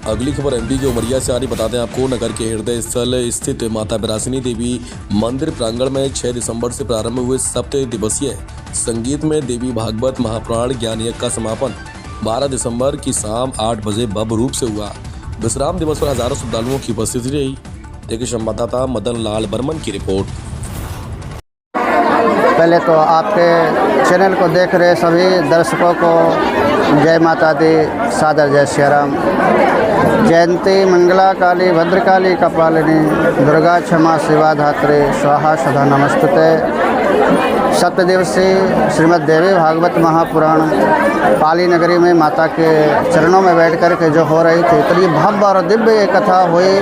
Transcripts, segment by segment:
अगली खबर एमपी के उमरिया से आ रही। बताते हैं आपको, नगर के हृदय स्थल स्थित माता बिरासिनी देवी मंदिर प्रांगण में 6 दिसंबर से प्रारंभ हुए 7 दिवसीय संगीत में देवी भागवत महापुराण ज्ञान यज्ञ का समापन 12 दिसंबर की शाम 8 बजे भव्य रूप से हुआ। विश्राम दिवस पर हजारों श्रद्धालुओं की उपस्थिति रही। देखिए संवाददाता मदन लाल बर्मन की रिपोर्ट। पहले तो आपके चैनल को देख रहे सभी दर्शकों को जय माता दी, सादर जय श्री राम। जयंती मंगला काली भद्रकाली कपालिनी दुर्गा क्षमा शिवा धात्री स्वाहा सदा नमस्तुते। 7 दिवसीय श्रीमद् देवी भागवत महापुराण पाली नगरी में माता के चरणों में बैठ कर के जो हो रही थी, तो ये भव्य और दिव्य ये कथा हुई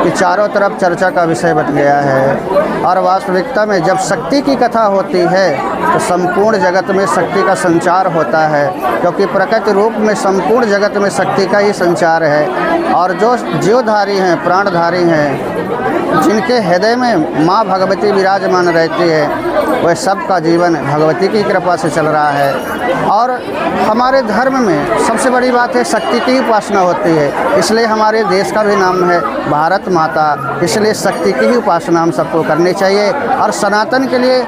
कि चारों तरफ चर्चा का विषय बन गया है। और वास्तविकता में जब शक्ति की कथा होती है तो संपूर्ण जगत में शक्ति का संचार होता है, क्योंकि प्रकृति रूप में संपूर्ण जगत में शक्ति का ही संचार है। और जो जीवधारी हैं, प्राणधारी हैं, जिनके हृदय में माँ भगवती विराजमान रहती है, वह सबका जीवन भगवती की कृपा से चल रहा है। और हमारे धर्म में सबसे बड़ी बात है, शक्ति की उपासना होती है। इसलिए हमारे देश का भी नाम है भारत माता। इसलिए शक्ति की ही उपासना हम सबको करनी चाहिए। और सनातन के लिए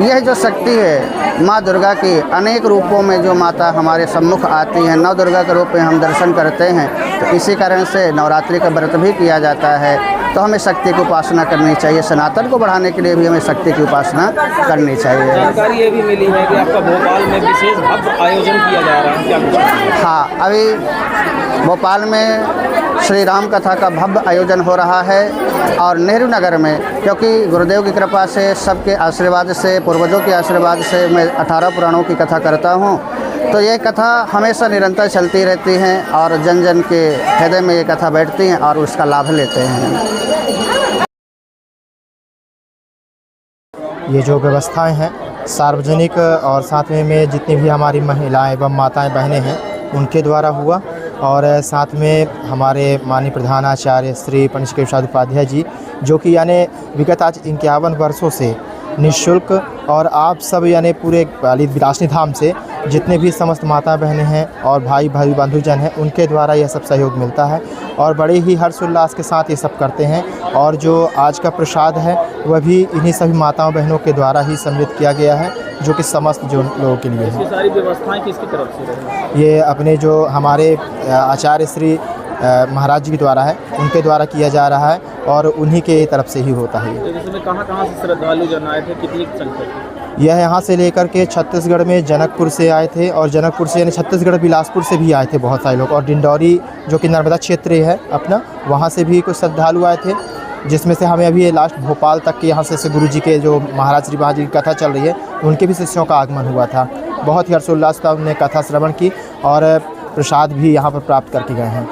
यह जो शक्ति है माँ दुर्गा की अनेक रूपों में जो माता हमारे सम्मुख आती हैं, नव दुर्गा के रूप में हम दर्शन करते हैं, तो इसी कारण से नवरात्रि का व्रत भी किया जाता है। तो हमें शक्ति की उपासना करनी चाहिए। सनातन को बढ़ाने के लिए भी हमें शक्ति की उपासना करनी चाहिए। जानकारी ये भी मिली है कि आपका भोपाल में विशेष भव्य आयोजन किया जा रहा है, क्या कुछ? हाँ, अभी भोपाल में श्री राम कथा का भव्य आयोजन हो रहा है। और नेहरू नगर में, क्योंकि गुरुदेव की कृपा से, सबके आशीर्वाद से, पूर्वजों के आशीर्वाद से मैं 18 पुराणों की कथा करता हूँ। तो ये कथा हमेशा निरंतर चलती रहती हैं और जन जन के हृदय में ये कथा बैठती हैं और उसका लाभ लेते हैं। ये जो व्यवस्थाएं हैं सार्वजनिक और साथ में जितनी भी हमारी महिलाएं एवं माताएं बहनें हैं उनके द्वारा हुआ। और साथ में हमारे माननीय प्रधानाचार्य श्री पंडित केशव उपाध्याय जी, जो कि यानी विगत आज 51 वर्षों से निःशुल्क और आप सब यानी पूरे बिरासिनी धाम से जितने भी समस्त माता बहनें हैं और भाई बंधुजन हैं, उनके द्वारा यह सब सहयोग मिलता है और बड़े ही हर्षोल्लास के साथ ये सब करते हैं। और जो आज का प्रसाद है वह भी इन्हीं सभी माताओं बहनों के द्वारा ही सम्मिलित किया गया है, जो कि समस्त जो लोगों के लिए है। सारी व्यवस्थाएं किसकी तरफ से रही? ये अपने जो हमारे आचार्य श्री महाराज जी के द्वारा है, उनके द्वारा किया जा रहा है और उन्हीं के तरफ से ही होता है। तो इसमें कहाँ से श्रद्धालु जन आए थे, कितनी संख्या? यह यहाँ से लेकर के छत्तीसगढ़ में जनकपुर से आए थे और जनकपुर से यानी छत्तीसगढ़ बिलासपुर से भी आए थे बहुत सारे लोग। और डिंडौरी जो कि नर्मदा क्षेत्र है अपना, वहाँ से भी कुछ श्रद्धालु आए थे, जिसमें से हमें अभी लास्ट भोपाल तक के यहाँ से गुरु जी के जो महाराज श्री महाराज जी की कथा चल रही है, उनके भी शिष्यों का आगमन हुआ था। बहुत ही हर्षोल्लास का उन्होंने कथा श्रवण की और प्रसाद भी यहाँ पर प्राप्त करके गए हैं।